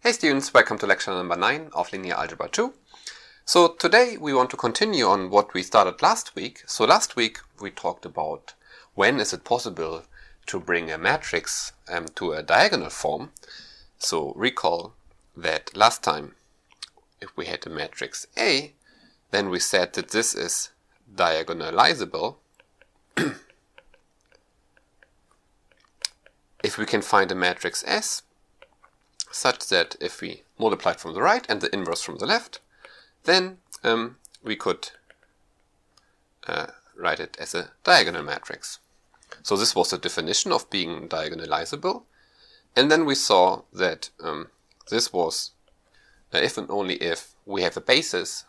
Hey students, welcome to lecture number 9 of Linear Algebra 2. So today we want to continue on what we started last week. So last week we talked about when is it possible to bring a matrix to a diagonal form. So recall that last time if we had a matrix A, then we said that this is diagonalizable if we can find a matrix S such that if we multiply it from the right and the inverse from the left, then we could write it as a diagonal matrix. So this was the definition of being diagonalizable. And then we saw that this was if and only if we have a basis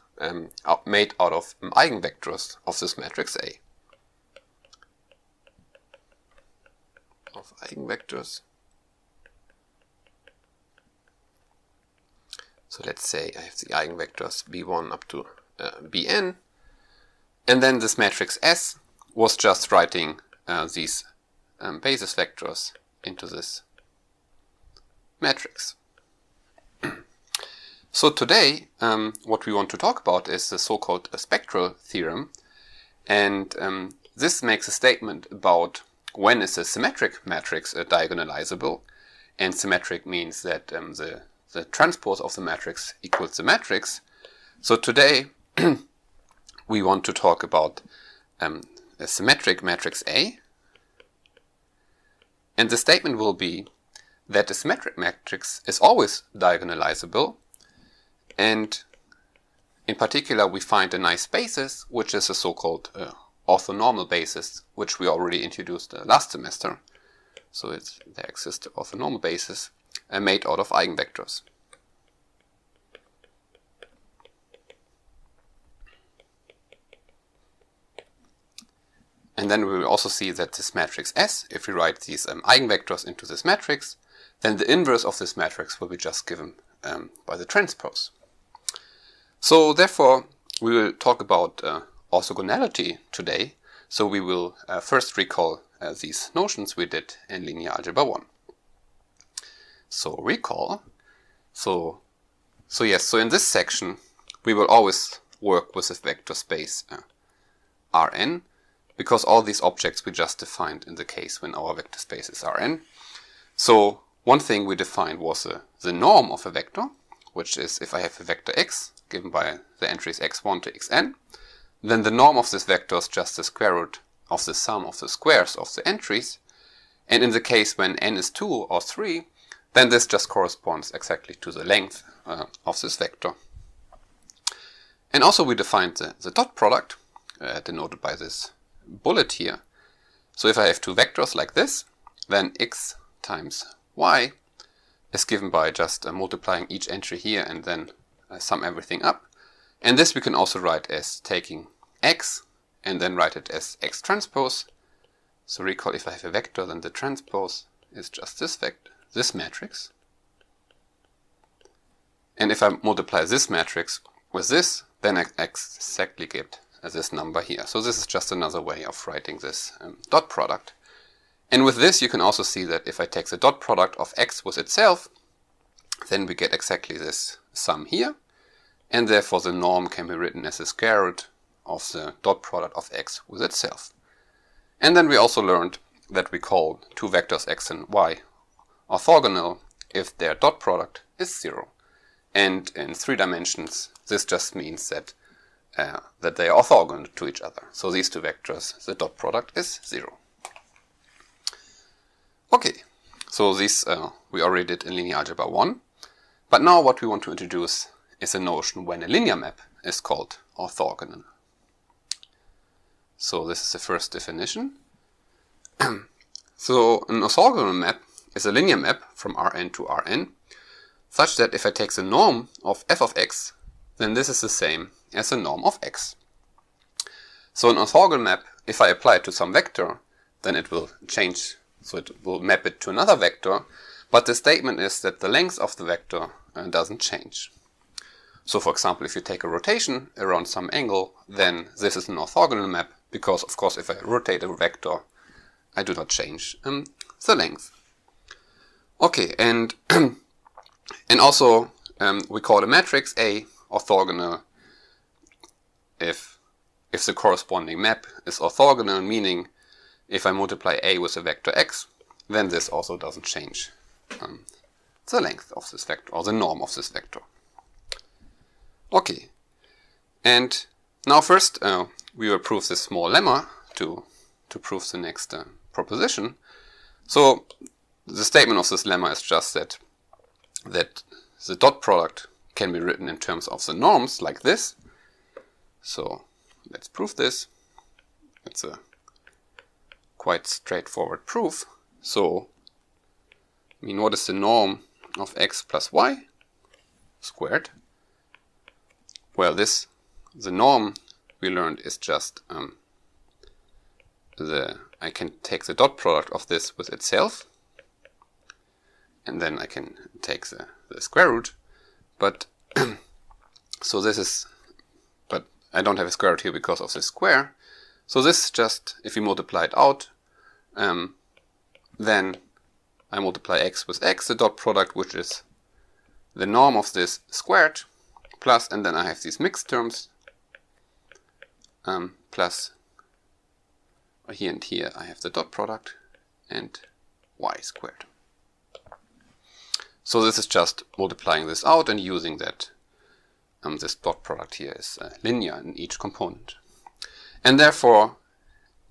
made out of eigenvectors of this matrix A. Of eigenvectors. So let's say I have the eigenvectors b1 up to bn, and then this matrix S was just writing these basis vectors into this matrix. So today what we want to talk about is the so-called spectral theorem, and this makes a statement about when is a symmetric matrix diagonalizable, and symmetric means that the transpose of the matrix equals the matrix. So today we want to talk about a symmetric matrix A, and the statement will be that a symmetric matrix is always diagonalizable, and in particular we find a nice basis, which is a so-called orthonormal basis, which we already introduced last semester. So there exists an orthonormal basis made out of eigenvectors. And then we will also see that this matrix S, if we write these eigenvectors into this matrix, then the inverse of this matrix will be just given by the transpose. So therefore we will talk about orthogonality today. So we will first recall these notions we did in Linear Algebra 1. So recall. So in this section we will always work with a vector space Rn, because all these objects we just defined in the case when our vector space is Rn. So one thing we defined was the norm of a vector, which is if I have a vector x given by the entries x1 to xn, then the norm of this vector is just the square root of the sum of the squares of the entries. And in the case when n is 2 or 3, then this just corresponds exactly to the length of this vector. And also we defined the dot product, denoted by this bullet here. So if I have two vectors like this, then x times y is given by just multiplying each entry here and then sum everything up. And this we can also write as taking x and then write it as x transpose. So recall, if I have a vector, then the transpose is just this vector, this matrix. And if I multiply this matrix with this, then I exactly get this number here. So this is just another way of writing this dot product. And with this you can also see that if I take the dot product of x with itself, then we get exactly this sum here. And therefore the norm can be written as the square root of the dot product of x with itself. And then we also learned that we call two vectors x and y orthogonal if their dot product is 0. And in 3 dimensions this just means that they are orthogonal to each other. So these two vectors, the dot product is 0. Okay, so this we already did in Linear Algebra 1. But now what we want to introduce is a notion when a linear map is called orthogonal. So this is the first definition. So an orthogonal map is a linear map from Rn to Rn, such that if I take the norm of f of x, then this is the same as the norm of x. So an orthogonal map, if I apply it to some vector, then it will change, so it will map it to another vector, but the statement is that the length of the vector doesn't change. So for example, if you take a rotation around some angle, then this is an orthogonal map, because of course if I rotate a vector, I do not change the length. Okay, and And also we call a matrix A orthogonal if the corresponding map is orthogonal, meaning if I multiply A with a vector x, then this also doesn't change the length of this vector or the norm of this vector. Okay, and now first we will prove this small lemma to prove the next proposition. So the statement of this lemma is just that the dot product can be written in terms of the norms like this. So let's prove this. It's a quite straightforward proof. So, I mean, what is the norm of x plus y squared? Well, the norm we learned is just I can take the dot product of this with itself, and then I can take the square root. But so this is, but I don't have a square root here because of the square. So this just, if we multiply it out, then I multiply x with x, the dot product, which is the norm of this squared, plus, and then I have these mixed terms, plus here and here I have the dot product and y squared. So this is just multiplying this out and using that this dot product here is linear in each component. And therefore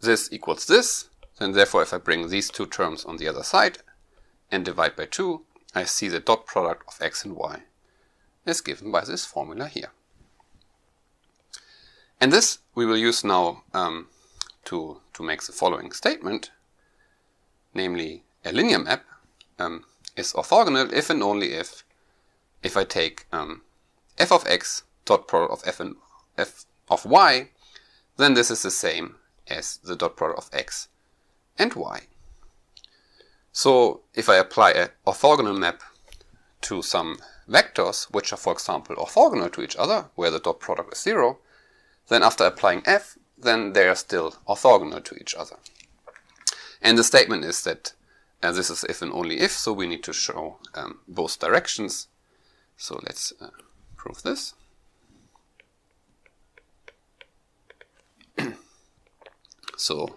this equals this, and therefore if I bring these two terms on the other side and divide by 2, I see the dot product of x and y is given by this formula here. And this we will use now to make the following statement, namely a linear map is orthogonal if and only if I take f of x dot product of f of y, then this is the same as the dot product of x and y. So if I apply an orthogonal map to some vectors which are, for example, orthogonal to each other, where the dot product is 0, then after applying f, then they are still orthogonal to each other. And the statement is that this is if and only if, so we need to show both directions. So let's prove this. So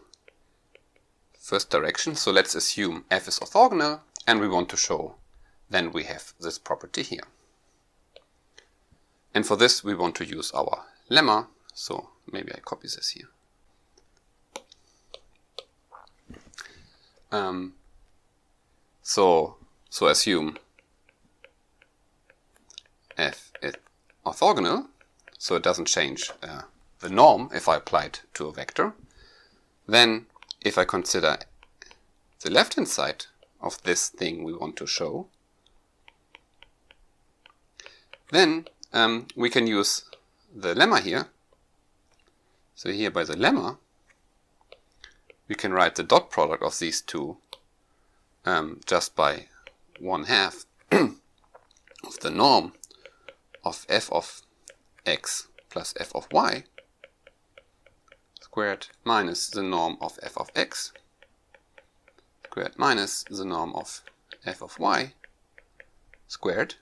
first direction, so let's assume f is orthogonal, and we want to show then we have this property here. And for this we want to use our lemma, so maybe I copy this here. So assume f is orthogonal, so it doesn't change the norm if I apply it to a vector. Then if I consider the left hand side of this thing we want to show, then we can use the lemma here. So here by the lemma we can write the dot product of these two just by 1/2 of the norm of f of x plus f of y squared minus the norm of f of x squared minus the norm of f of y squared.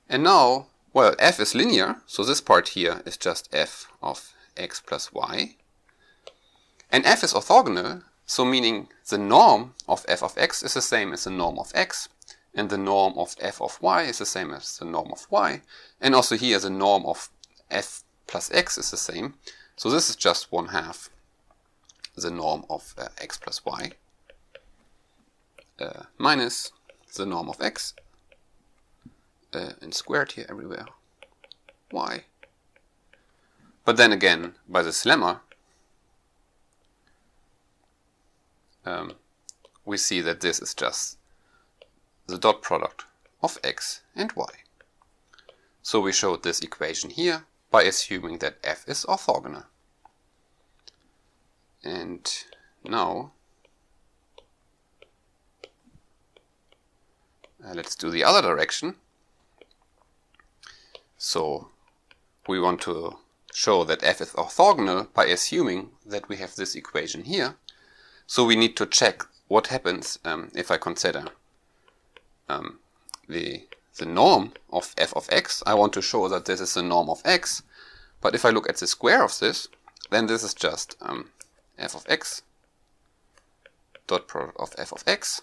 And now, well, f is linear, so this part here is just f of x plus y. And f is orthogonal, so meaning the norm of f of x is the same as the norm of x, and the norm of f of y is the same as the norm of y. And also here the norm of f plus x is the same. So this is just 1/2 the norm of x plus y minus the norm of x and squared here everywhere y. But then again, by this lemma, we see that this is just the dot product of x and y. So we showed this equation here by assuming that f is orthogonal. And now let's do the other direction. So we want to show that f is orthogonal by assuming that we have this equation here. So we need to check what happens if I consider the norm of f of x, I want to show that this is the norm of x. But if I look at the square of this, then this is just f of x dot product of f of x.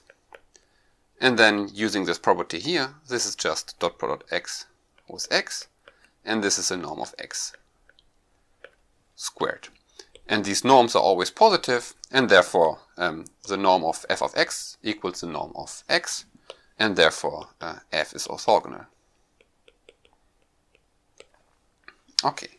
And then using this property here, this is just dot product x with x. And this is the norm of x squared. And these norms are always positive, and therefore the norm of f of x equals the norm of x, and therefore f is orthogonal. Okay,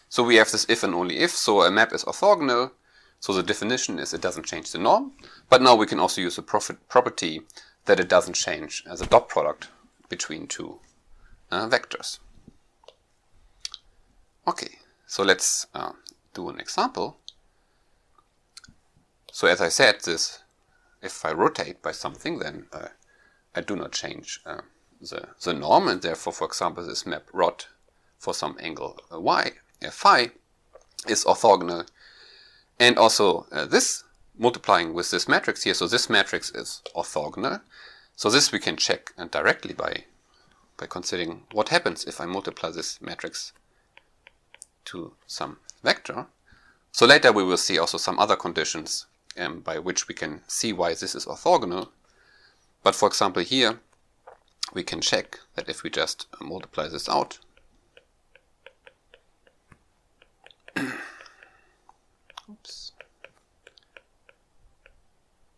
so we have this if and only if, so a map is orthogonal, so the definition is it doesn't change the norm, but now we can also use the property that it doesn't change as a dot product between two vectors. Okay, so let's do an example. So as I said, this, if I rotate by something, then I do not change the norm, and therefore, for example, this map rod for some angle phi is orthogonal. And also this multiplying with this matrix here, so this matrix is orthogonal. So this we can check directly by considering what happens if I multiply this matrix to some vector. So later we will see also some other conditions by which we can see why this is orthogonal. But for example here, we can check that if we just multiply this out, oops.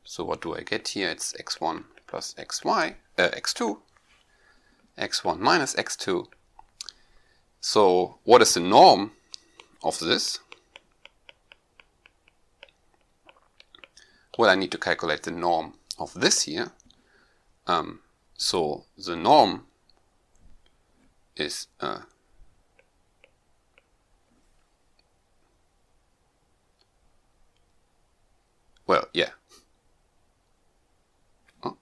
So what do I get here? It's x1 plus xy, x2, x1 minus x2. So what is the norm of this? Well, I need to calculate the norm of this here. So the norm is well, yeah. Oh.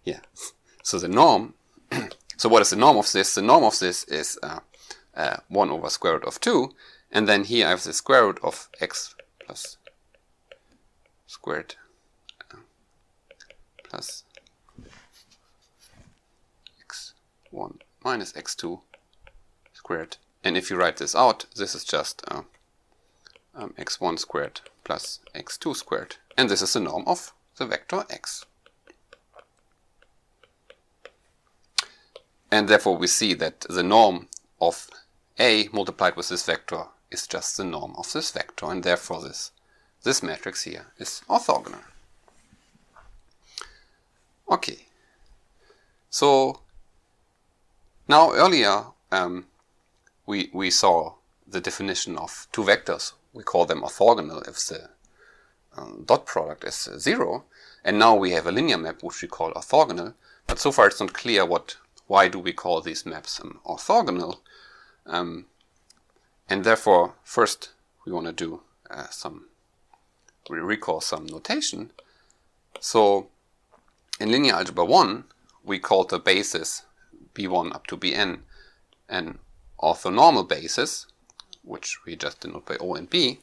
Yeah. So the norm. So what is the norm of this? The norm of this is 1 over square root of 2, and then here I have the square root of x plus squared plus x1 minus x2 squared. And if you write this out, this is just x1 squared plus x2 squared. And this is the norm of the vector x. And therefore we see that the norm of a multiplied with this vector is just the norm of this vector, and therefore this matrix here is orthogonal. Okay, so now earlier we saw the definition of two vectors. We call them orthogonal if the dot product is 0, and now we have a linear map which we call orthogonal, but so far it's not clear why do we call these maps orthogonal. And therefore, first we want to do recall some notation. So in linear algebra 1, we called the basis b1 up to bn an orthonormal basis, which we just denote by O and B,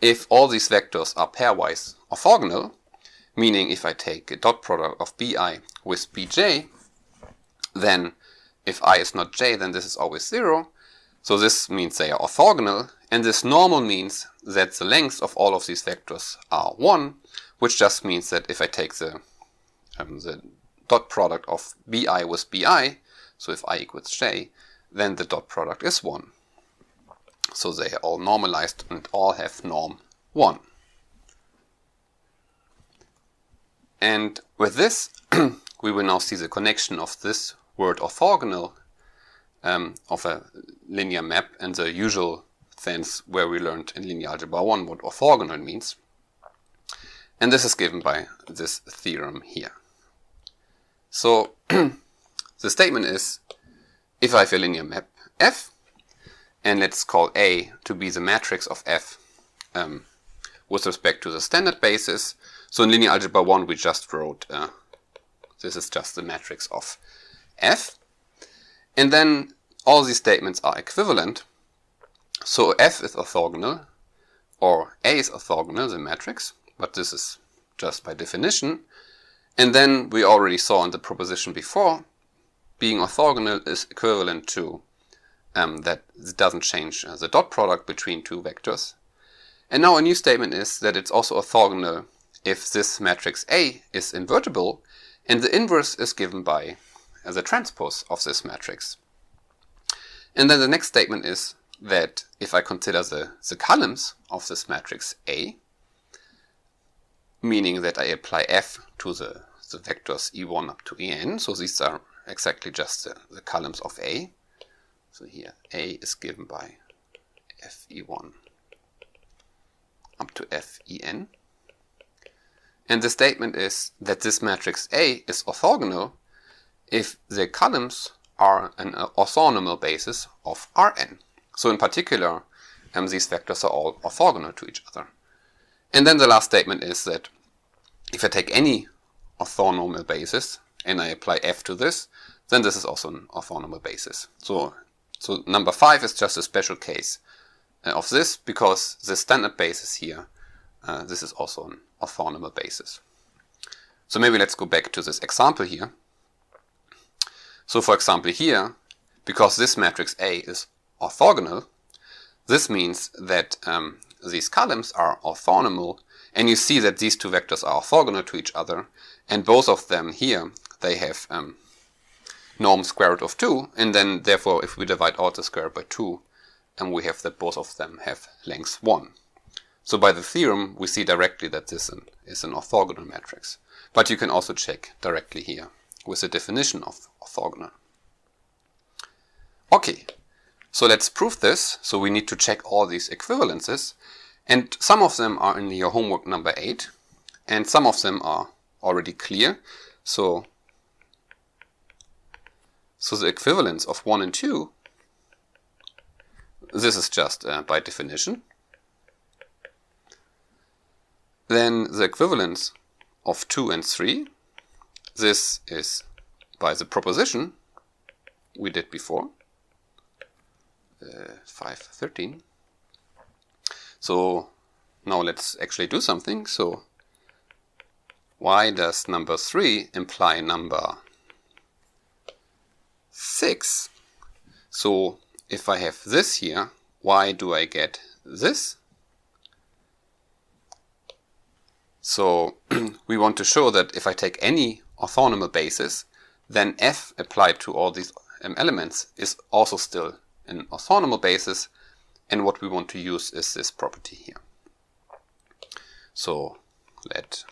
if all these vectors are pairwise orthogonal, meaning if I take a dot product of bi with bj, then if I is not j, then this is always 0. So this means they are orthogonal, and this normal means that the lengths of all of these vectors are 1, which just means that if I take the dot product of bi with bi, so if I equals j, then the dot product is 1. So they are all normalized and all have norm 1. And with this, we will now see the connection of this word orthogonal of a linear map and the usual sense where we learned in linear algebra 1 what orthogonal means. And this is given by this theorem here. So the statement is, if I have a linear map F, and let's call A to be the matrix of F with respect to the standard basis. So in linear algebra 1 we just wrote this is just the matrix of F. And then all these statements are equivalent. So F is orthogonal or A is orthogonal, the matrix, but this is just by definition. And then we already saw in the proposition before, being orthogonal is equivalent to that it doesn't change the dot product between two vectors. And now a new statement is that it's also orthogonal if this matrix A is invertible and the inverse is given by the transpose of this matrix. And then the next statement is that if I consider the columns of this matrix A, meaning that I apply F to the vectors E1 up to En, so these are exactly just the columns of A. So here A is given by Fe1 up to Fen. And the statement is that this matrix A is orthogonal if the columns are an orthonormal basis of Rn. So in particular, these vectors are all orthogonal to each other. And then the last statement is that if I take any orthonormal basis and I apply F to this, then this is also an orthonormal basis. So number 5 is just a special case of this, because the standard basis here, this is also an orthonormal basis. So maybe let's go back to this example here. So for example here, because this matrix A is orthogonal, this means that these columns are orthonormal, and you see that these two vectors are orthogonal to each other, and both of them here, they have norm square root of 2, and then therefore if we divide out the square root by 2, and we have that both of them have length 1. So by the theorem we see directly that this is an orthogonal matrix. But you can also check directly here with the definition of orthogonal. Okay, so let's prove this. So we need to check all these equivalences, and some of them are in your homework number 8, and some of them are already clear. So the equivalence of 1 and 2, this is just by definition. Then the equivalence of 2 and 3, this is by the proposition we did before, 5.13. So now let's actually do something. So why does number 3 imply number 6? So if I have this here, why do I get this? So we want to show that if I take any orthonormal basis, then F applied to all these elements is also still an orthonormal basis, and what we want to use is this property here. So let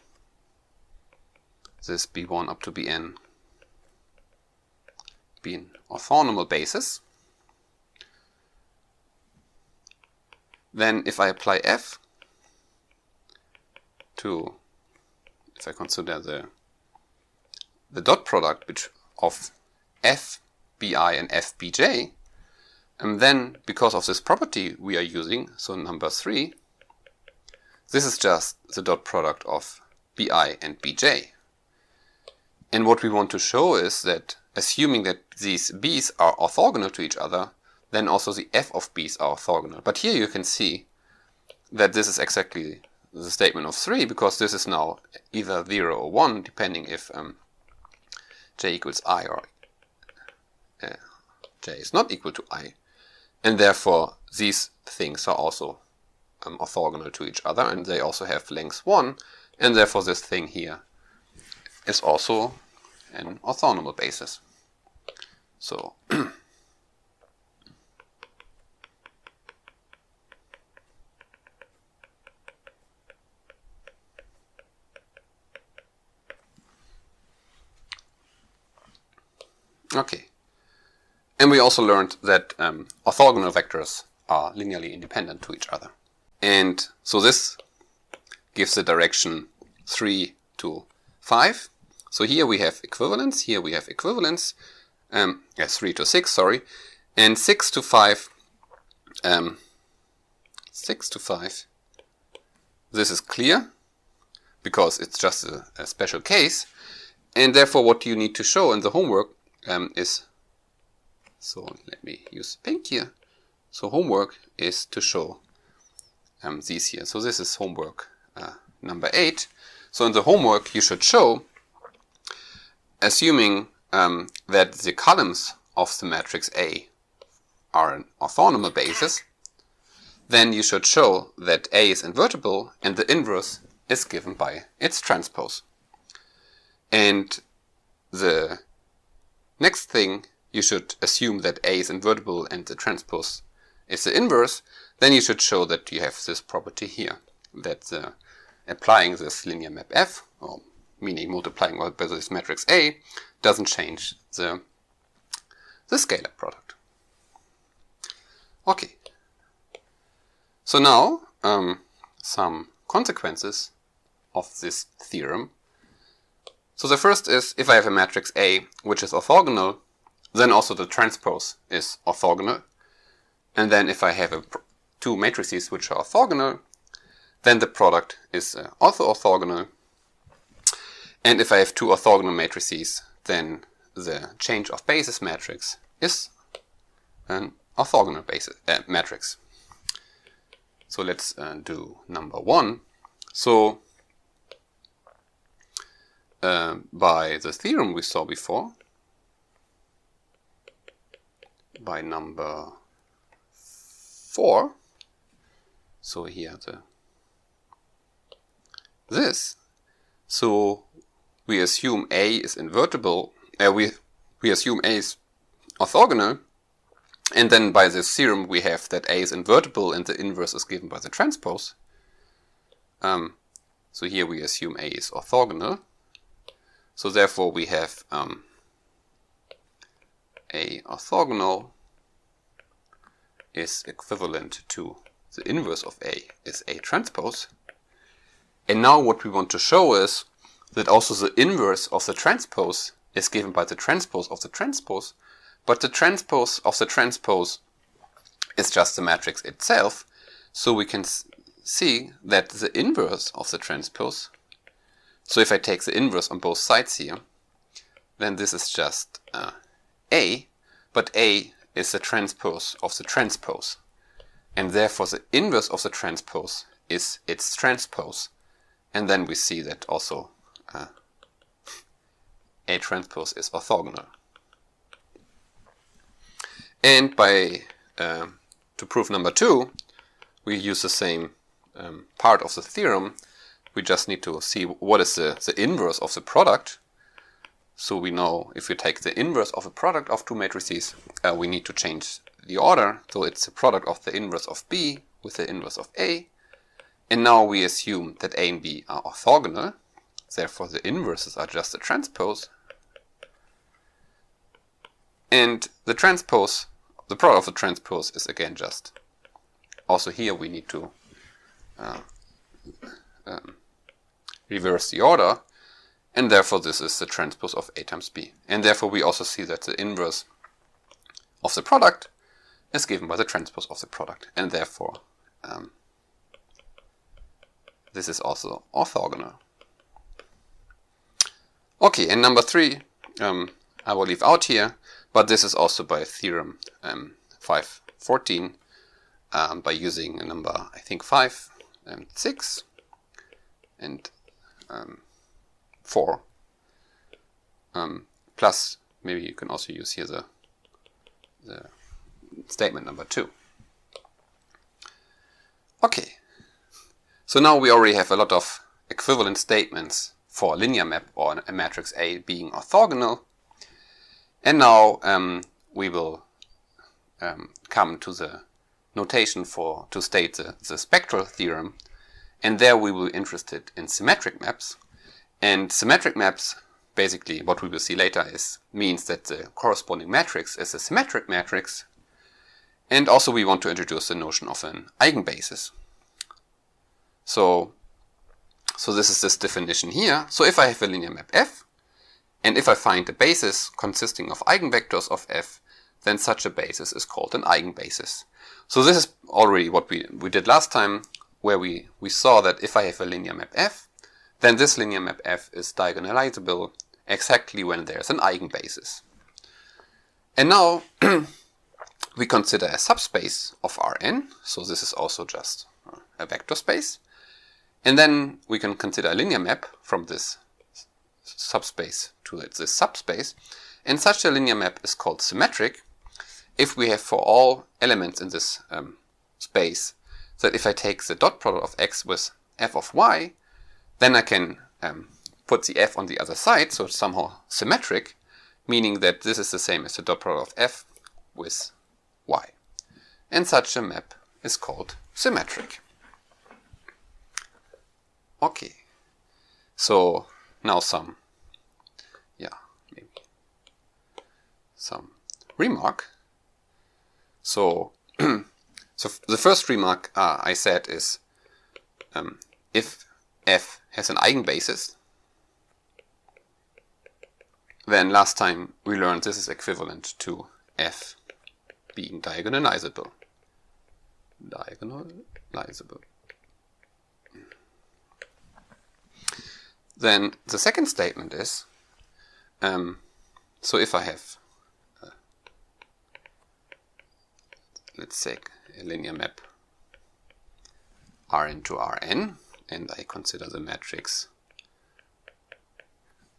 this B1 up to Bn be an orthonormal basis. Then if I apply F to, if I consider the dot product of Fbi and Fbj, and then because of this property we are using, so number 3, this is just the dot product of Bi and Bj. And what we want to show is that assuming that these B's are orthogonal to each other, then also the F of B's are orthogonal. But here you can see that this is exactly the statement of 3, because this is now either 0 or 1, depending if j equals I or j is not equal to I. And therefore these things are also orthogonal to each other, and they also have length 1, and therefore this thing here is also an orthonormal basis. So okay. And we also learned that orthogonal vectors are linearly independent to each other. And so this gives the direction 3 to 5. So here we have equivalence, here we have equivalence, 3 to 6, sorry, and 6 to 5, 6 to 5, this is clear, because it's just a special case, and therefore what you need to show in the homework is, so let me use pink here, so homework is to show these here. So this is homework number 8. So in the homework you should show, assuming that the columns of the matrix A are an orthonormal basis, then you should show that A is invertible and the inverse is given by its transpose. And the next thing, you should assume that A is invertible and the transpose is the inverse. Then you should show that you have this property here, that applying this linear map F, or meaning multiplying by this matrix A, doesn't change the scalar product. Okay. So now some consequences of this theorem. So the first is, if I have a matrix A which is orthogonal, then also the transpose is orthogonal. And then if I have two matrices which are orthogonal, then the product is also orthogonal. And if I have two orthogonal matrices, then the change of basis matrix is an orthogonal basis matrix. So let's do number 1. So by the theorem we saw before, by number 4, so here so we assume A is invertible, we assume A is orthogonal, and then by this theorem we have that A is invertible and the inverse is given by the transpose. So here we assume A is orthogonal. So therefore we have A orthogonal is equivalent to the inverse of A is A transpose. And now what we want to show is that also the inverse of the transpose is given by the transpose of the transpose, but the transpose of the transpose is just the matrix itself. So we can see that the inverse of the transpose, so if I take the inverse on both sides here, then this is just A, but A is the transpose of the transpose. And therefore the inverse of the transpose is its transpose. And then we see that also A transpose is orthogonal. And by to prove number 2, we use the same part of the theorem. We just need to see what is the inverse of the product. So we know if we take the inverse of a product of two matrices, we need to change the order. So it's the product of the inverse of B with the inverse of A. And now we assume that A and B are orthogonal. Therefore the inverses are just the transpose. And the transpose, the product of the transpose is again just, also here we need to reverse the order, and therefore this is the transpose of A times B. And therefore we also see that the inverse of the product is given by the transpose of the product, and therefore this is also orthogonal. Okay, and number 3 I will leave out here, but this is also by theorem 514 by using a number, I think 5 and 6 and 4, plus maybe you can also use here the statement number 2. Okay, so now we already have a lot of equivalent statements for a linear map or a matrix A being orthogonal. And now we will come to the notation to state the spectral theorem, and there we will be interested in symmetric maps. And symmetric maps, basically what we will see later, means that the corresponding matrix is a symmetric matrix. And also we want to introduce the notion of an eigenbasis. So this is this definition here. So if I have a linear map F, and if I find a basis consisting of eigenvectors of F, then such a basis is called an eigenbasis. So this is already what we did last time, where we saw that if I have a linear map F, then this linear map F is diagonalizable exactly when there's an eigenbasis. And now we consider a subspace of Rn, so this is also just a vector space. And then we can consider a linear map from this subspace to this subspace. And such a linear map is called symmetric if we have for all elements in this space that if I take the dot product of x with f of y, then I can put the f on the other side, so it's somehow symmetric, meaning that this is the same as the dot product of f with y. And such a map is called symmetric. Okay, so now some remark. So, so the first remark I said is if f has an eigenbasis, then last time we learned this is equivalent to f being diagonalizable. Then the second statement is, so if I have, let's say, a linear map R into Rn, and I consider the matrix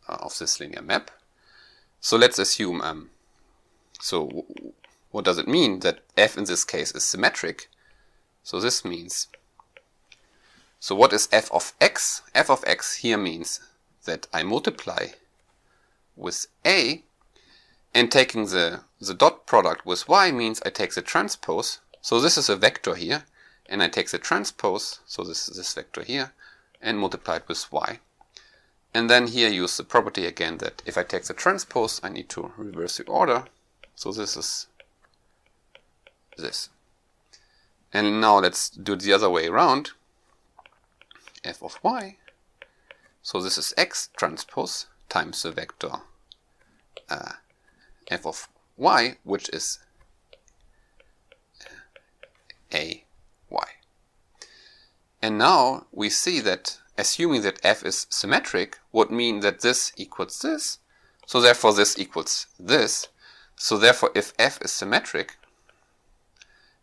of this linear map. So let's assume, so what does it mean that f in this case is symmetric? So this means, so what is f of x? F of x here means that I multiply with a, and taking the dot product with y means I take the transpose. So this is a vector here, and I take the transpose, so this vector here, and multiply it with y. And then here use the property again that if I take the transpose, I need to reverse the order. So this is this. And now let's do it the other way around. F of y. So this is x transpose times the vector f of y, which is a y. And now we see that assuming that f is symmetric would mean that this equals this. So therefore this equals this. So therefore if f is symmetric,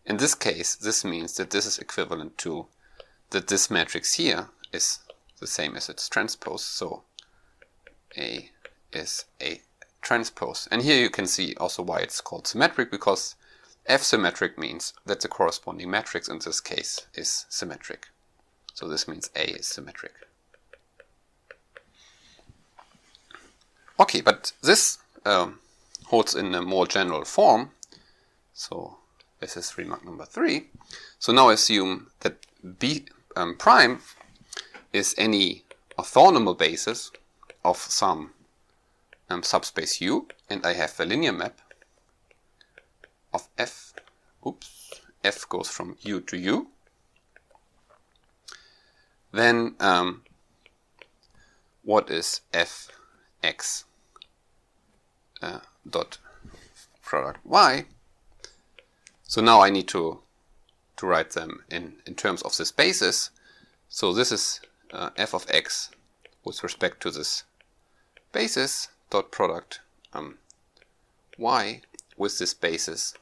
in this case this means that this is equivalent to that this matrix here is the same as its transpose. So A is a transpose. And here you can see also why it's called symmetric, because F symmetric means that the corresponding matrix in this case is symmetric. So this means A is symmetric. Okay, but this holds in a more general form. So this is remark number 3. So now assume that B prime is any orthonormal basis of some subspace U, and I have a linear map of F. Oops, F goes from U to U. Then what is Fx dot product Y? So now I need to write them in terms of this basis. So this is f of x with respect to this basis dot product y with this basis.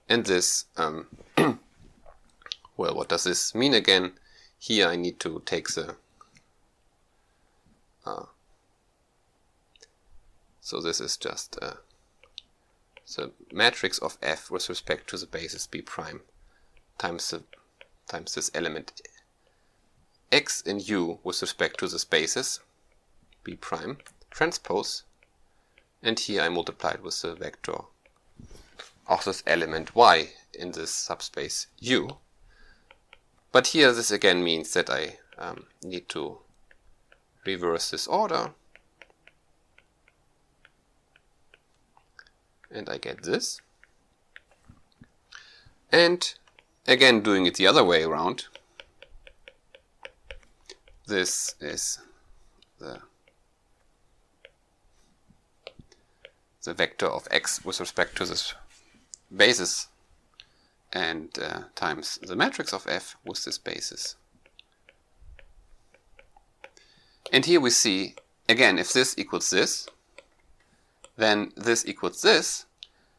And this, well, what does this mean again? Here I need to take the, so this is just the matrix of f with respect to the basis b prime times this element x in u with respect to this basis b prime transpose, and here I multiplied with the vector of this element y in this subspace u. But here this again means that I need to reverse this order, and I get this. And again, doing it the other way around, this is the vector of x with respect to this basis, and times the matrix of f with this basis. And here we see, again, if this equals this, then this equals this,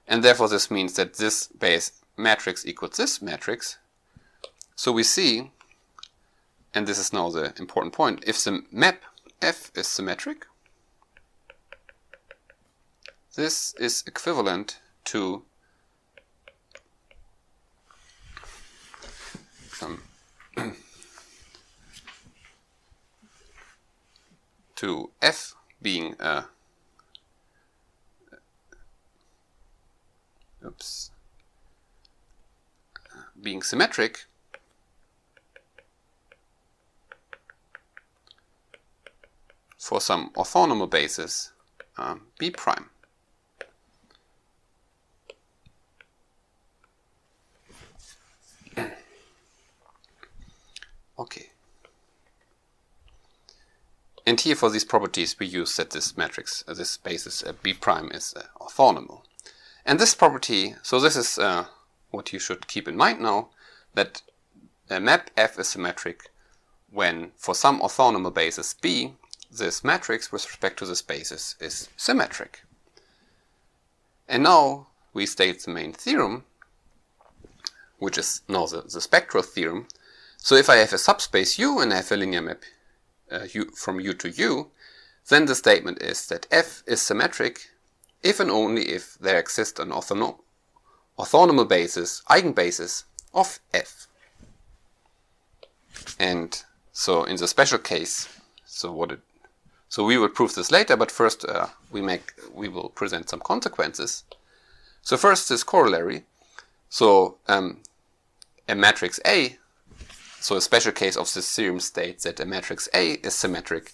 and therefore this means that this base matrix equals this matrix, So we see, and this is now the important point, if the map F is symmetric, this is equivalent to to F being being symmetric for some orthonormal basis B prime. Okay. And here for these properties we use that this matrix, this basis B prime is orthonormal. And this property, so this is what you should keep in mind now, that map F is symmetric when for some orthonormal basis B, this matrix with respect to this basis is symmetric. And now we state the main theorem, which is now the spectral theorem. So if I have a subspace U and I have a linear map U from U to U, then the statement is that F is symmetric if and only if there exists an orthonormal basis, eigenbasis of F. And so in the special case, so we will prove this later, but first we will present some consequences. So first this corollary. So a matrix A, so a special case of this theorem states that a matrix A is symmetric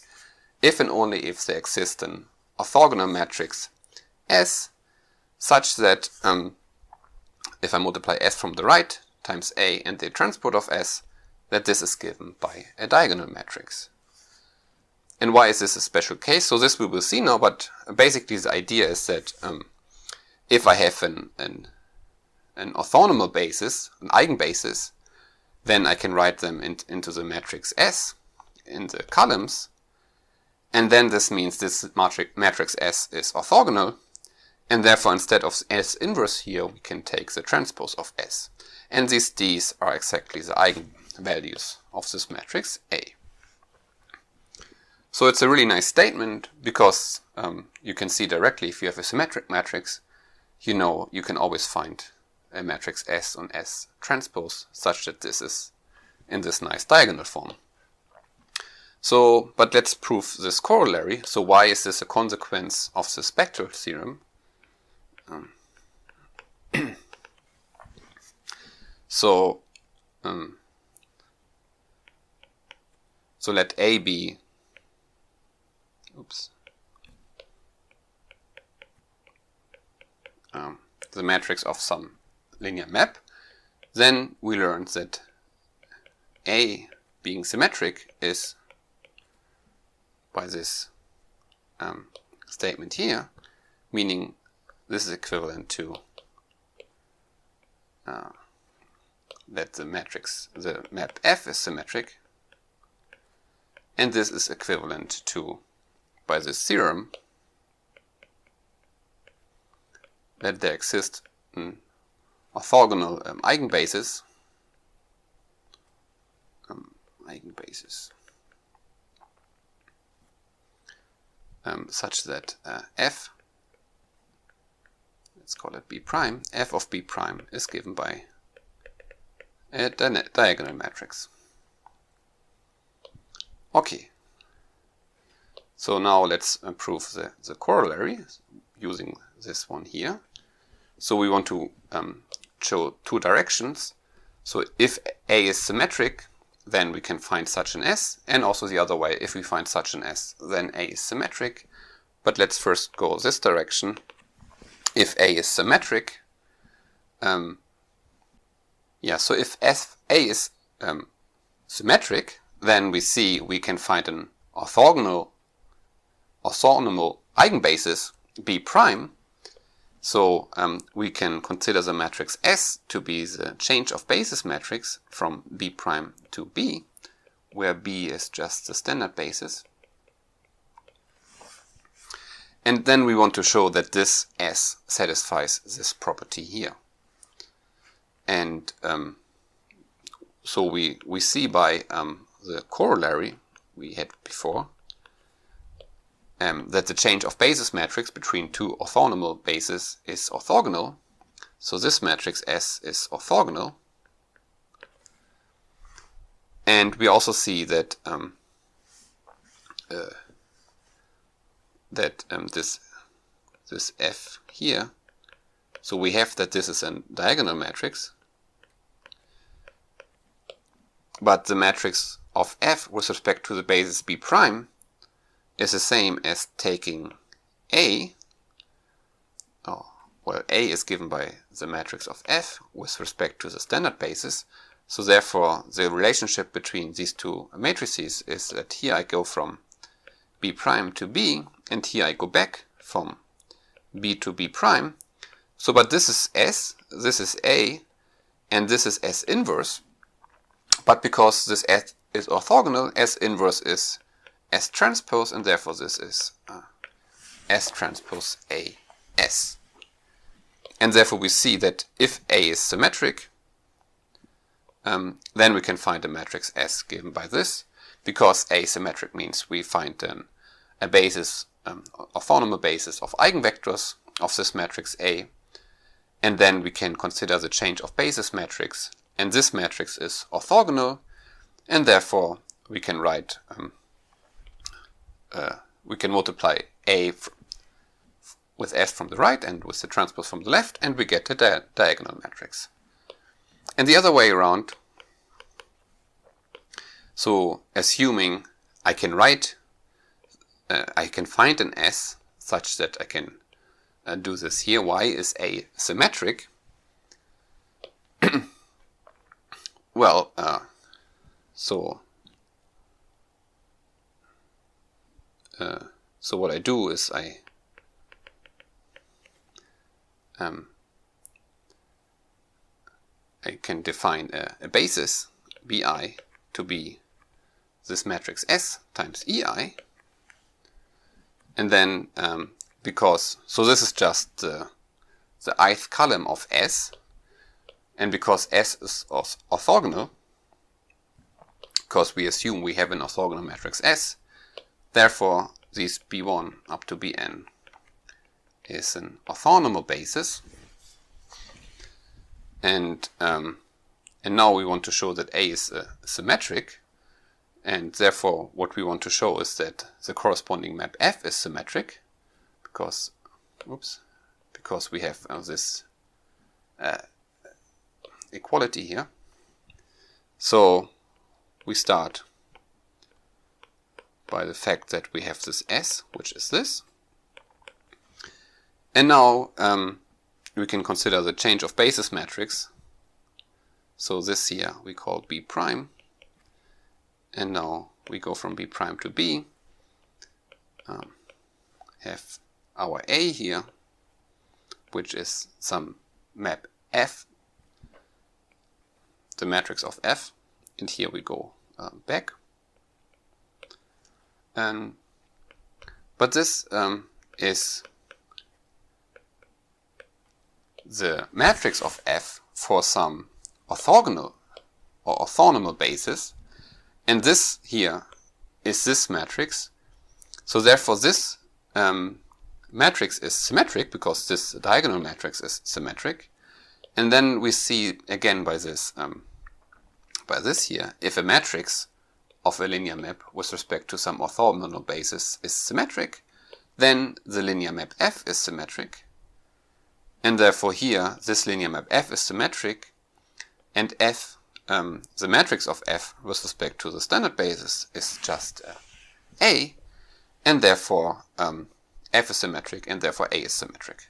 if and only if there exists an orthogonal matrix S such that if I multiply S from the right times A and the transport of S, that this is given by a diagonal matrix. And why is this a special case? So this we will see now, but basically the idea is that if I have an orthonormal basis, an eigenbasis, then I can write them into the matrix S in the columns, and then this means this matrix S is orthogonal, and therefore instead of S inverse here we can take the transpose of S, and these D's are exactly the eigenvalues of this matrix A. So it's a really nice statement because you can see directly if you have a symmetric matrix, you know you can always find a matrix S on S transpose such that this is in this nice diagonal form. So, but let's prove this corollary. So why is this a consequence of the spectral theorem? So let A be the matrix of some linear map, then we learned that A being symmetric is by this statement here, meaning this is equivalent to that the map F is symmetric, and this is equivalent to, by this theorem, that there exists an orthogonal eigenbasis, such that F, let's call it B prime, F of B prime is given by a diagonal matrix. Okay, so now let's prove the corollary using this one here. So we want to show two directions. So if A is symmetric, then we can find such an S, and also the other way, if we find such an S, then A is symmetric. But let's first go this direction. If A is symmetric, so if A is symmetric, then we see we can find an orthogonal eigenbasis B prime. So we can consider the matrix S to be the change of basis matrix from B prime to B, where B is just the standard basis. And then we want to show that this S satisfies this property here. And so we see by the corollary we had before that the change of basis matrix between two orthonormal bases is orthogonal. So this matrix S is orthogonal. And we also see that this F here, so we have that this is a diagonal matrix, but the matrix of F with respect to the basis B prime is the same as taking A. Well, A is given by the matrix of F with respect to the standard basis. So therefore, the relationship between these two matrices is that here I go from B prime to B, and here I go back from B to B prime. So, but this is S, this is A, and this is S inverse. But because this S is orthogonal, S inverse is S transpose, and therefore this is S transpose A S. And therefore we see that if A is symmetric, then we can find a matrix S given by this, because A symmetric means we find a basis, orthonormal basis of eigenvectors of this matrix A, and then we can consider the change of basis matrix, and this matrix is orthogonal, and therefore we can write, we can multiply A with S from the right and with the transpose from the left, and we get a diagonal matrix. And the other way around, so assuming I can write, I can find an S such that I can do this here. Why is A symmetric? Well, so what I do is I can define a basis Bi to be this matrix S times Ei, and then so this is just the ith column of S, and because S is orthogonal, because we assume we have an orthogonal matrix S, therefore these B1 up to Bn is an orthonormal basis, and now we want to show that A is symmetric, and therefore what we want to show is that the corresponding map F is symmetric, because we have this equality here. So we start by the fact that we have this S, which is this. And now we can consider the change of basis matrix. So this here we call B prime. And now we go from B prime to B. Have our A here, which is some map F, the matrix of F. And here we go back. But this is the matrix of F for some orthogonal or orthonormal basis, and this here is this matrix. So therefore this matrix is symmetric because this diagonal matrix is symmetric. And then we see again by this here, if a matrix of a linear map with respect to some orthogonal basis is symmetric, then the linear map F is symmetric. And therefore here, this linear map F is symmetric, and F, the matrix of F with respect to the standard basis is just A, and therefore F is symmetric, and therefore A is symmetric.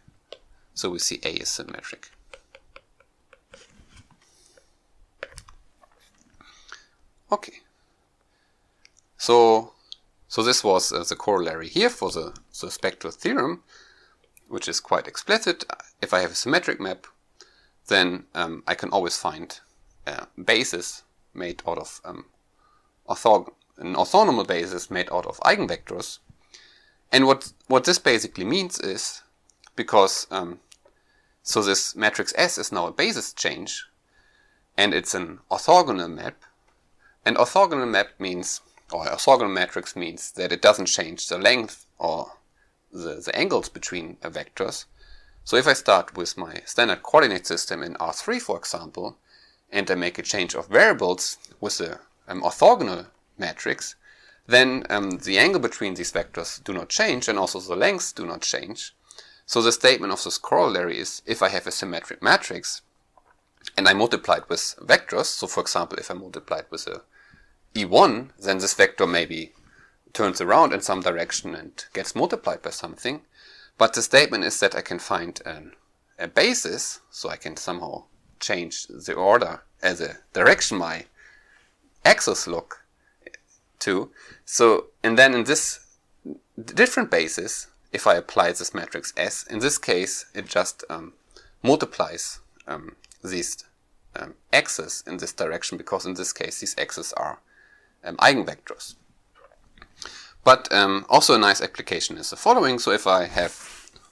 So we see A is symmetric. Okay. So this was the corollary here for the spectral theorem, which is quite explicit. If I have a symmetric map, then I can always find a basis made out of an orthonormal basis made out of eigenvectors. And what this basically means is, because so this matrix S is now a basis change, and it's an orthogonal map. An orthogonal map means, or orthogonal matrix means, that it doesn't change the length or the angles between vectors. So if I start with my standard coordinate system in R3, for example, and I make a change of variables with the orthogonal matrix, then the angle between these vectors do not change, and also the lengths do not change. So the statement of this corollary is, if I have a symmetric matrix and I multiply it with vectors, so for example if I multiply it with a E1, then this vector maybe turns around in some direction and gets multiplied by something. But the statement is that I can find a basis, so I can somehow change the order as a direction my axes look to. So, and then in this different basis, if I apply this matrix S, in this case it just multiplies these axes in this direction, because in this case these axes are eigenvectors. But also a nice application is the following. So if I have,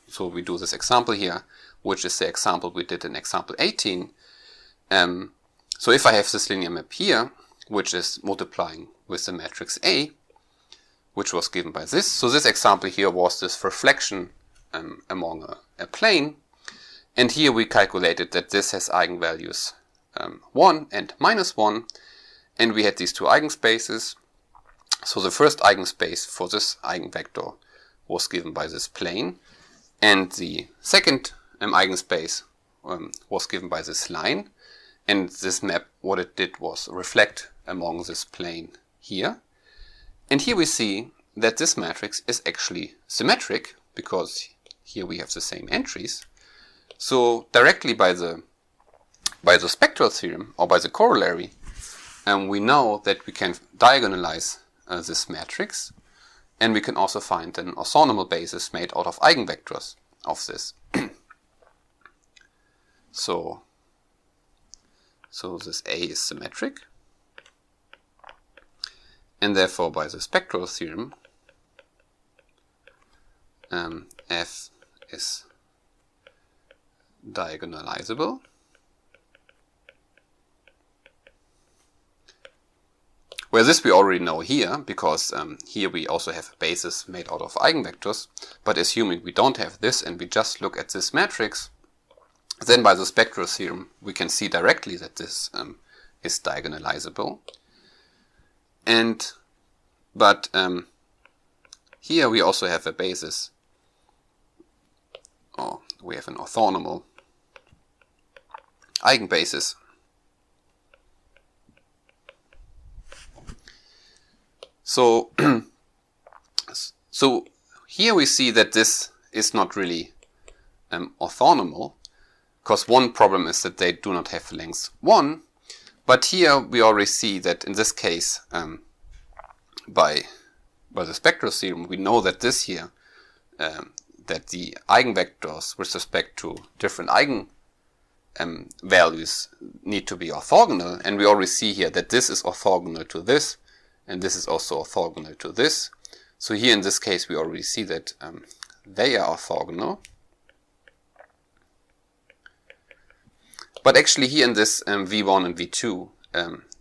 so we do this example here, which is the example we did in example 18. So if I have this linear map here, which is multiplying with the matrix A, which was given by this. So this example here was this reflection among a plane. And here we calculated that this has eigenvalues 1 and -1. And we had these two eigenspaces. So the first eigenspace for this eigenvector was given by this plane. And the second eigenspace was given by this line. And this map, what it did was reflect along this plane here. And here we see that this matrix is actually symmetric, because here we have the same entries. So directly by the spectral theorem, or by the corollary, we know that we can diagonalize this matrix, and we can also find an orthonormal basis made out of eigenvectors of this. So this A is symmetric, and therefore by the spectral theorem F is diagonalizable. Well, this we already know here, because here we also have a basis made out of eigenvectors. But assuming we don't have this and we just look at this matrix, then by the spectral theorem we can see directly that this is diagonalizable. But here we also have a basis, or we have an orthonormal eigenbasis. So here we see that this is not really orthonormal, because one problem is that they do not have length 1. But here we already see that in this case, by the spectral theorem, we know that this here, that the eigenvectors with respect to different eigen values need to be orthogonal, and we already see here that this is orthogonal to this, and this is also orthogonal to this. So here in this case we already see that they are orthogonal. But actually here in this V1 and V2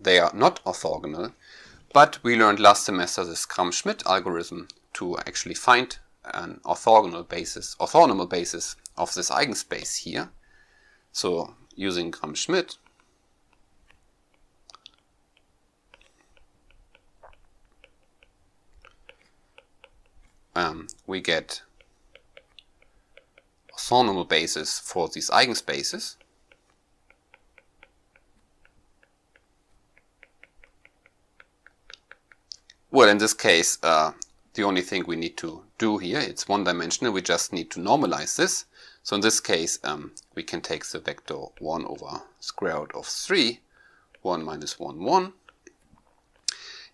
they are not orthogonal. But we learned last semester this Gram-Schmidt algorithm to actually find an orthogonal basis of this eigenspace here. So using Gram-Schmidt, we get orthonormal basis for these eigenspaces. Well, in this case, the only thing we need to do here, it's one-dimensional, we just need to normalize this. So in this case, we can take the vector 1 over square root of 3, 1 minus 1, 1.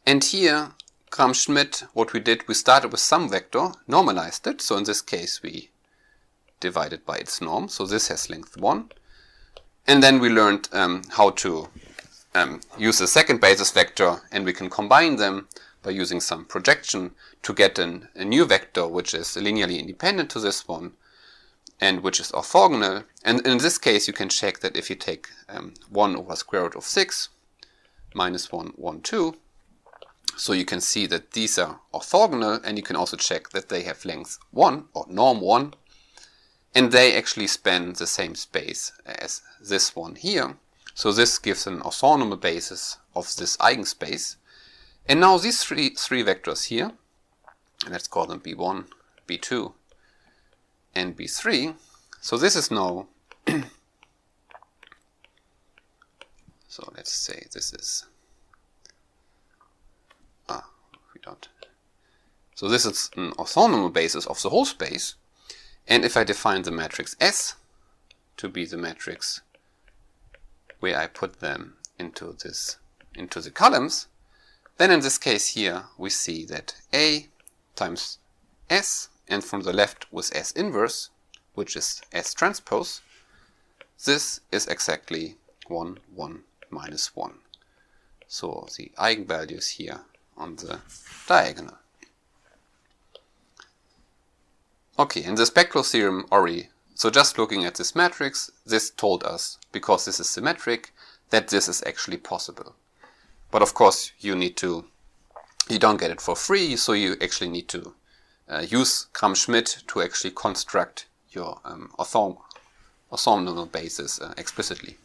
And here, Gram-Schmidt, what we did, we started with some vector, normalized it. So in this case, we divided by its norm. So this has length 1. And then we learned how to use the second basis vector, and we can combine them by using some projection to get a new vector which is linearly independent to this one. and which is orthogonal. And in this case, you can check that if you take 1 over square root of 6 minus 1, 1, 2, so you can see that these are orthogonal, and you can also check that they have length 1 or norm 1, and they actually span the same space as this one here. So this gives an orthonormal basis of this eigenspace. And now these three vectors here, and let's call them B1, B2, and B3. So this is now, so let's say this is, so this is an orthonormal basis of the whole space. And if I define the matrix S to be the matrix where I put them into the columns, then in this case here we see that A times S, and from the left with S inverse, which is S transpose, this is exactly 1, 1, minus 1. So the eigenvalues here on the diagonal. Okay, in the spectral theorem already, so just looking at this matrix, this told us, because this is symmetric, that this is actually possible. But of course you don't get it for free, so you actually need to use Gram-Schmidt to actually construct your orthogonal basis explicitly.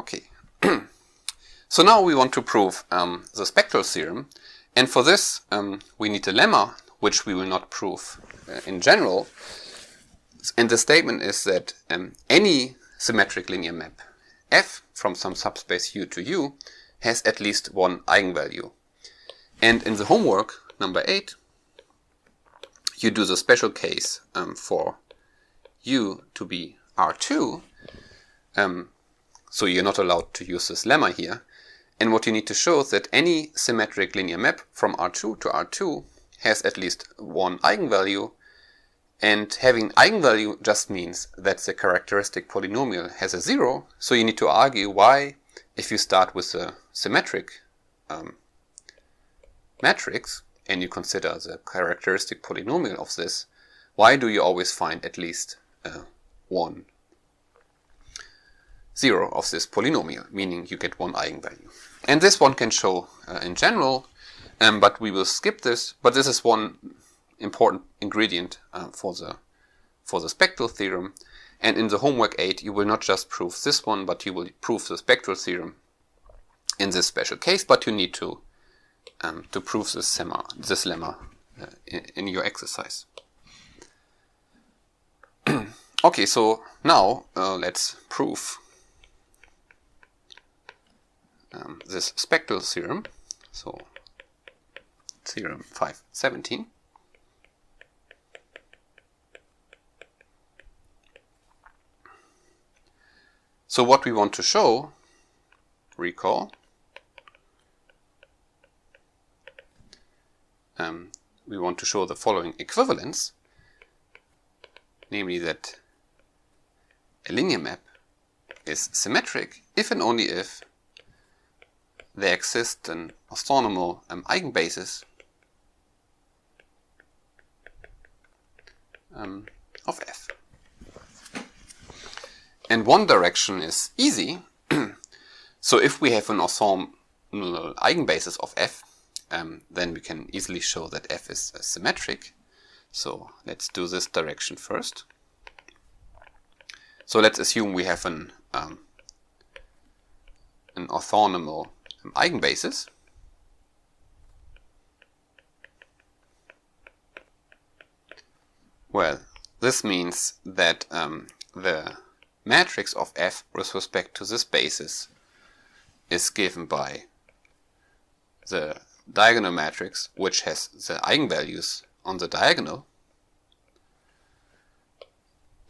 Okay, so now we want to prove the spectral theorem, and for this we need a lemma, which we will not prove in general. And the statement is that any symmetric linear map F from some subspace U to U has at least one eigenvalue. And in the homework, number 8, you do the special case for U to be R2. So you're not allowed to use this lemma here. And what you need to show is that any symmetric linear map from R2 to R2 has at least one eigenvalue. And having eigenvalue just means that the characteristic polynomial has a 0. So you need to argue why, if you start with a symmetric matrix and you consider the characteristic polynomial of this, why do you always find at least 1 0 of this polynomial, meaning you get one eigenvalue. And this one can show in general, but we will skip this. But this is one important ingredient for the spectral theorem. And in the homework 8, you will not just prove this one, but you will prove the spectral theorem in this special case. But you need to prove this lemma in your exercise. Okay, so now let's prove this spectral theorem. So theorem 517. So what we want to show, recall, we want to show the following equivalence, namely that a linear map is symmetric if and only if there exists an orthonormal eigenbasis of F. And one direction is easy. So if we have an orthonormal eigenbasis of F, then we can easily show that F is symmetric. So let's do this direction first. So let's assume we have an orthonormal eigenbasis. Well, this means that the matrix of F with respect to this basis is given by the diagonal matrix, which has the eigenvalues on the diagonal.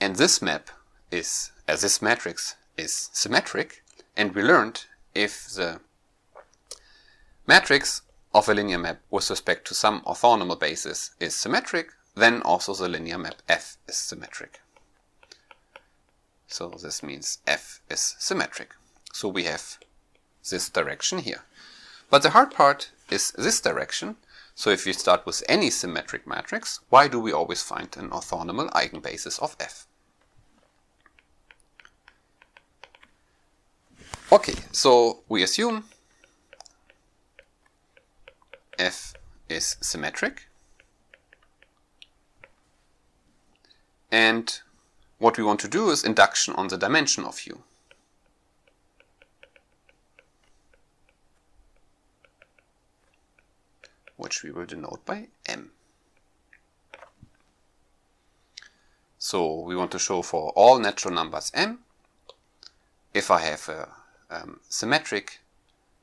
And this map is, as this matrix is symmetric, and we learned if the matrix of a linear map with respect to some orthonormal basis is symmetric, then also the linear map F is symmetric. So this means F is symmetric. So we have this direction here. But the hard part is this direction. So if you start with any symmetric matrix, why do we always find an orthonormal eigenbasis of F? Okay, so we assume F is symmetric. And what we want to do is induction on the dimension of U. Which we will denote by M. So we want to show for all natural numbers M, if I have a symmetric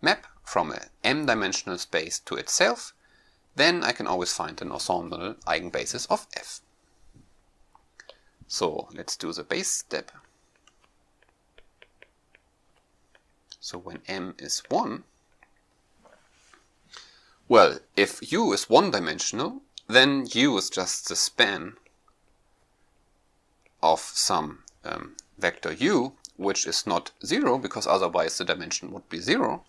map from an m-dimensional space to itself, then I can always find an orthonormal eigenbasis of F. So let's do the base step. So when m is 1, well, if U is one-dimensional, then U is just the span of some vector U, which is not 0, because otherwise the dimension would be 0.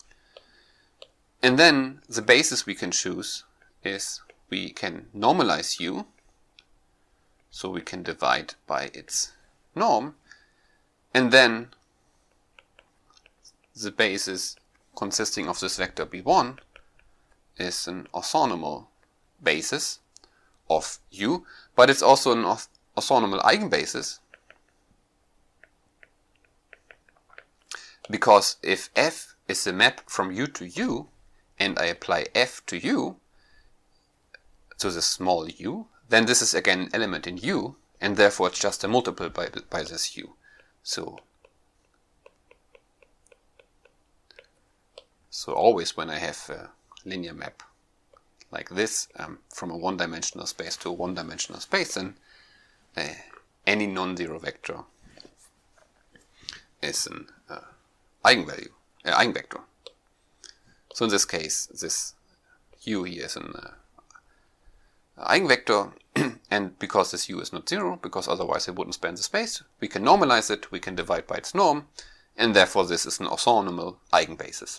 And then the basis we can choose is we can normalize U, so we can divide by its norm, and then the basis consisting of this vector B1 is an orthonormal basis of U, but it's also an orthonormal eigenbasis, because if F is a map from U to U, and I apply F to U, to the small u, then this is again an element in U, and therefore it's just a multiple by this U. So always when I have a linear map like this, from a one-dimensional space to a one-dimensional space, then any non-zero vector is an eigenvector. So in this case, this U here is an eigenvector, and because this U is not 0, because otherwise it wouldn't span the space, we can normalize it, we can divide by its norm, and therefore this is an orthonormal eigenbasis.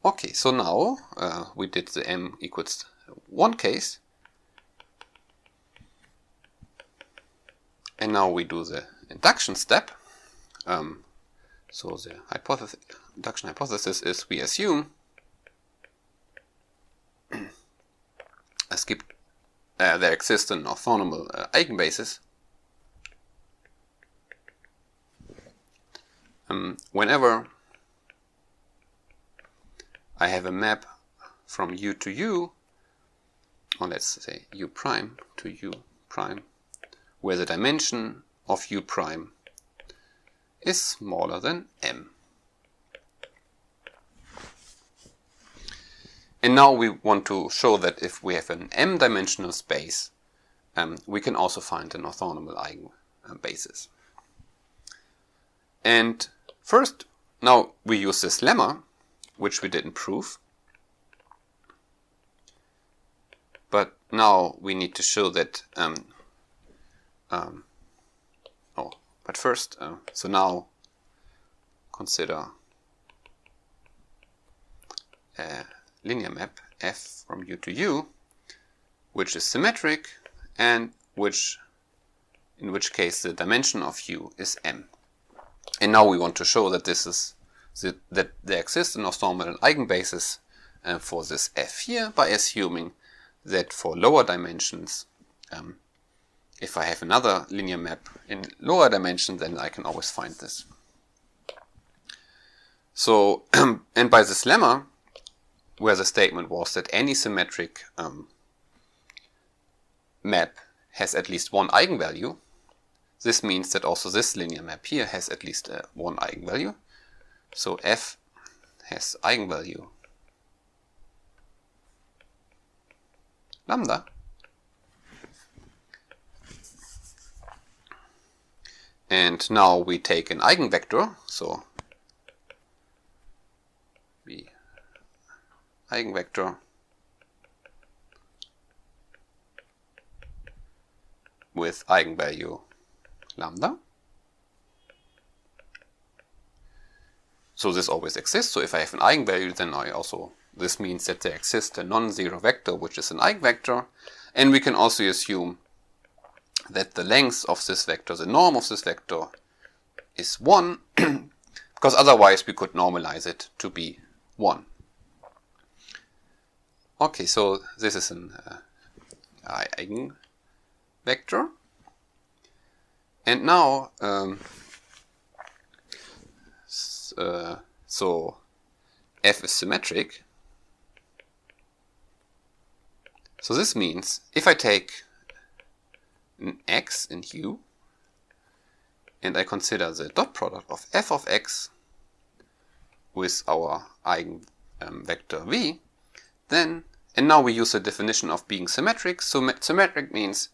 Okay, so now we did the m equals 1 case, and now we do the induction step. So the induction hypothesis is we assume there exists an orthonormal eigenbasis whenever I have a map from U to U, or let's say U prime to U prime, where the dimension of U prime is smaller than m. And now we want to show that if we have an m-dimensional space, we can also find an orthonormal eigenbasis. And first, now we use this lemma, which we didn't prove. But now we need to show that but first, so now consider a linear map f from U to U, which is symmetric, and in which case the dimension of U is m. And now we want to show that that there exists an orthonormal eigenbasis for this f here, by assuming that for lower dimensions, if I have another linear map in lower dimension, then I can always find this. So, and by this lemma, where the statement was that any symmetric map has at least one eigenvalue, this means that also this linear map here has at least one eigenvalue. So f has eigenvalue lambda, and now we take an eigenvector, so the eigenvector with eigenvalue lambda. So this always exists, so if I have an eigenvalue, then I also This means that there exists a non-zero vector which is an eigenvector, and we can also assume that the length of this vector, the norm of this vector, is 1, because otherwise we could normalize it to be 1. Okay, so this is an eigenvector. And now, so f is symmetric. So this means if I take an x in U and I consider the dot product of f of x with our eigenvector v, then, and now we use the definition of being symmetric. So symmetric means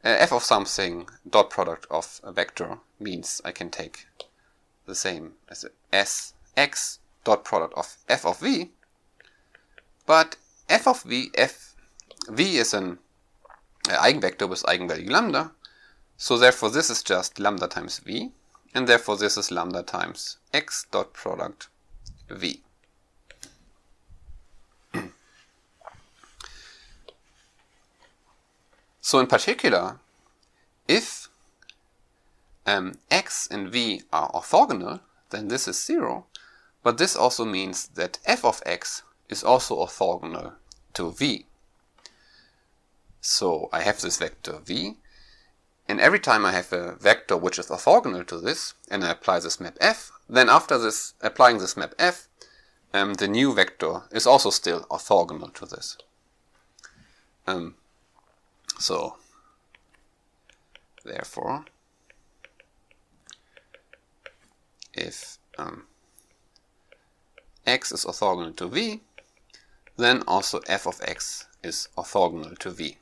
f of something dot product of a vector means I can take the same as x dot product of f of v, but f of v, v is an eigenvector with eigenvalue lambda, so therefore this is just lambda times v, and therefore this is lambda times x dot product v. So in particular, if x and v are orthogonal, then this is 0, but this also means that f of x is also orthogonal to v. So I have this vector v, and every time I have a vector which is orthogonal to this, and I apply this map f, then after this, applying this map f, the new vector is also still orthogonal to this. So therefore, if x is orthogonal to v, then also f of x is orthogonal to v.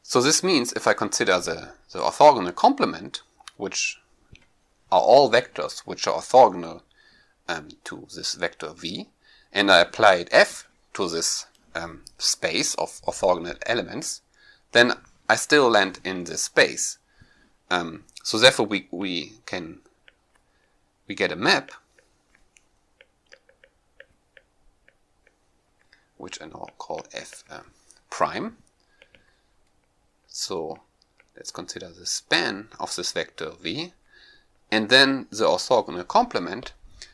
So this means if I consider the orthogonal complement, which are all vectors which are orthogonal to this vector v, and I applied f to this space of orthogonal elements, then I still land in this space. So therefore we get a map which I now call f prime. So let's consider the span of this vector v, and then the orthogonal complement.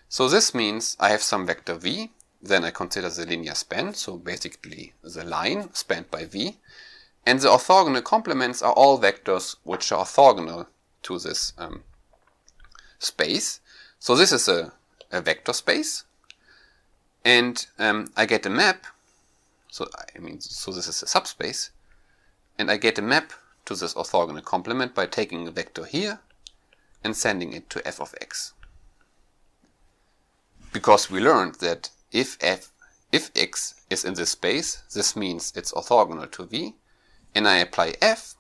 So this means I have some vector v, then I consider the linear span, so basically the line spanned by v, and the orthogonal complements are all vectors which are orthogonal to this space. So this is a vector space, and I get a map. So this is a subspace, and I get a map to this orthogonal complement by taking a vector here and sending it to f of x. Because we learned that if x is in this space, this means it's orthogonal to v, and I apply f,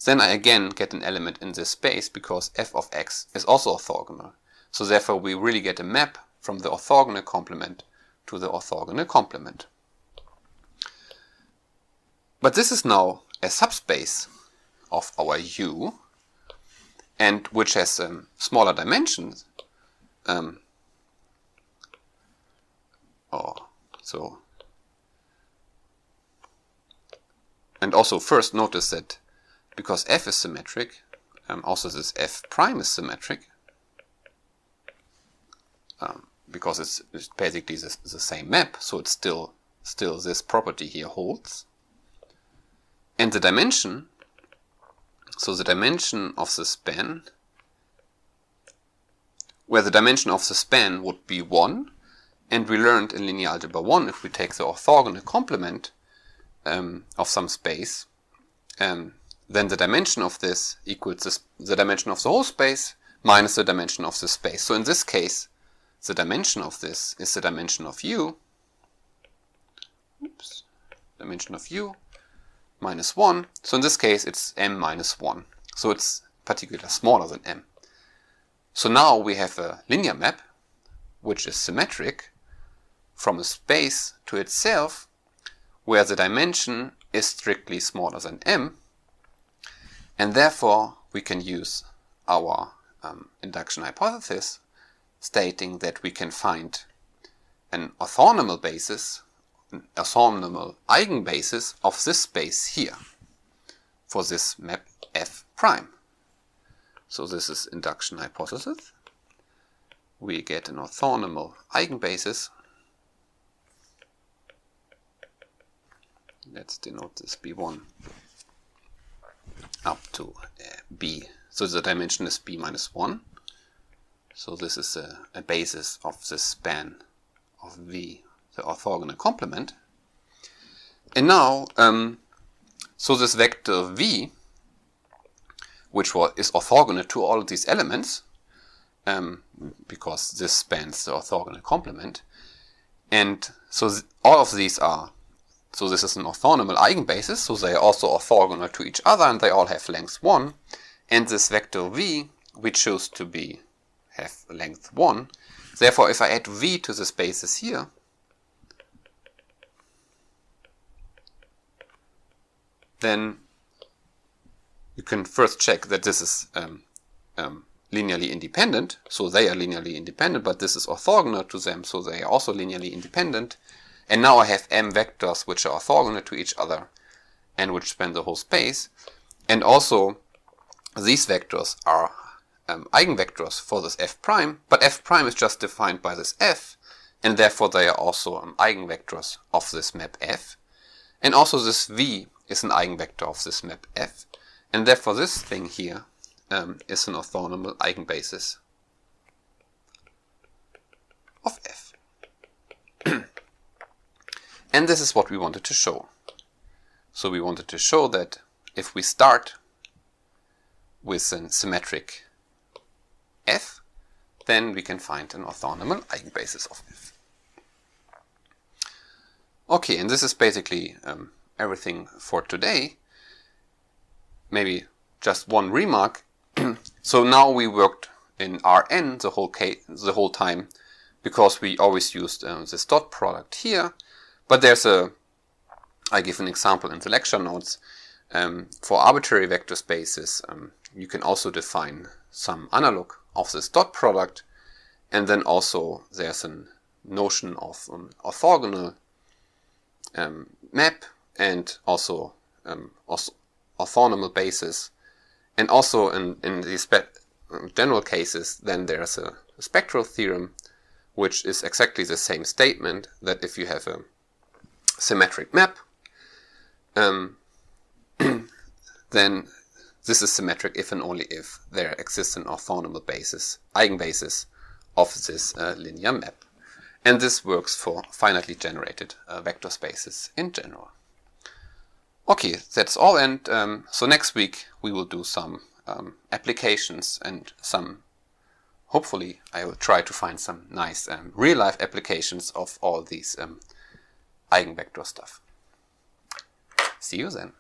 then I again get an element in this space because f of x is also orthogonal. So therefore we really get a map from the orthogonal complement to the orthogonal complement. But this is now a subspace of our U, and which has smaller dimensions. And also first notice that because f is symmetric, also this f prime is symmetric, because it's basically the same map, so it's still this property here holds. And the dimension, so the dimension of the span, where the dimension of the span would be 1, and we learned in linear algebra 1, if we take the orthogonal complement of some space, then the dimension of this equals the dimension of the whole space minus the dimension of the space. So in this case, the dimension of this is the dimension of U, dimension of U minus 1. So in this case, it's m minus 1. So it's particularly smaller than m. So now we have a linear map, which is symmetric from a space to itself, where the dimension is strictly smaller than m, and therefore we can use our induction hypothesis stating that we can find an orthonormal basis, an orthonormal eigenbasis of this space here for this map F prime. So this is induction hypothesis. We get an orthonormal eigenbasis. Let's denote this B1 up to B. So the dimension is B minus 1. So this is a basis of the span of V, the orthogonal complement. And now, so this vector V, which is orthogonal to all of these elements, because this spans the orthogonal complement, and so all of these are, so this is an orthonormal eigenbasis, so they are also orthogonal to each other, and they all have length 1, and this vector V we choose to have length 1. Therefore, if I add V to this basis here, then you can first check that this is linearly independent, so they are linearly independent, but this is orthogonal to them, so they are also linearly independent. And now I have m vectors which are orthogonal to each other and which span the whole space. And also these vectors are eigenvectors for this f prime, but f prime is just defined by this f, and therefore they are also eigenvectors of this map F. And also this V is an eigenvector of this map F, and therefore this thing here is an orthonormal eigenbasis of F. And this is what we wanted to show. So we wanted to show that if we start with a symmetric F, then we can find an orthonormal eigenbasis of F. Okay, and this is basically everything for today. Maybe just one remark. So now we worked in Rn the whole time, because we always used this dot product here. But there's I give an example in the lecture notes. For arbitrary vector spaces, you can also define some analog of this dot product, and then also there's a notion of orthogonal map, and also orthonormal basis, and also in these general cases, then there's a spectral theorem, which is exactly the same statement, that if you have a symmetric map, then this is symmetric if and only if there exists an orthonormal eigenbasis of this linear map. And this works for finitely generated vector spaces in general. Okay, that's all, and so next week we will do some applications, and hopefully I will try to find some nice real-life applications of all these eigenvector stuff. See you then.